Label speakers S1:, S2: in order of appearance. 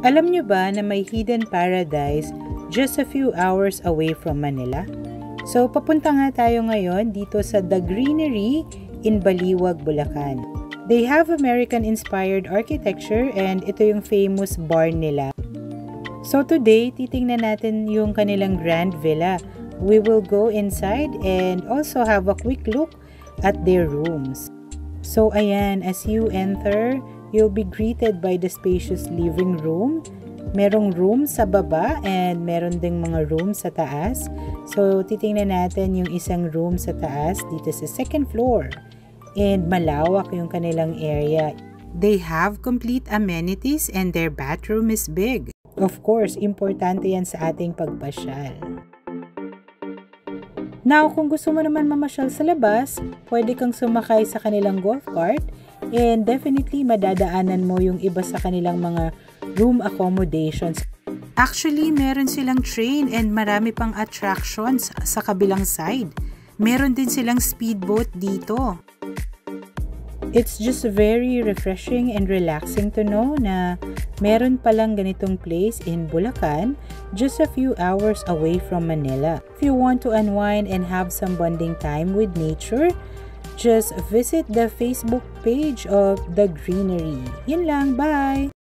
S1: Alam nyo ba na may hidden paradise just a few hours away from Manila? So papunta nga tayo ngayon dito sa The Greenery in Baliwag, Bulacan. They have American-inspired architecture and ito yung famous barn nila. So today, titingnan natin yung kanilang grand villa. We will go inside and also have a quick look at their rooms. So ayan, as you enter, you'll be greeted by the spacious living room. Merong room sa baba and meron ding mga room sa taas. So titingnan natin yung isang room sa taas dito sa second floor. And malawak yung kanilang area. They have complete amenities and their bathroom is big. Of course, importante yan sa ating pagpasyal. Now, kung gusto mo naman mamasyal sa labas, pwede kang sumakay sa kanilang golf cart and definitely madadaanan mo yung iba sa kanilang mga room accommodations. Actually, meron silang train and marami pang attractions sa kabilang side. Meron din silang speedboat dito. It's just very refreshing and relaxing to know na meron palang ganitong place in Bulacan just a few hours away from Manila. If you want to unwind and have some bonding time with nature, just visit the Facebook page of The Greenery. Yun lang, bye!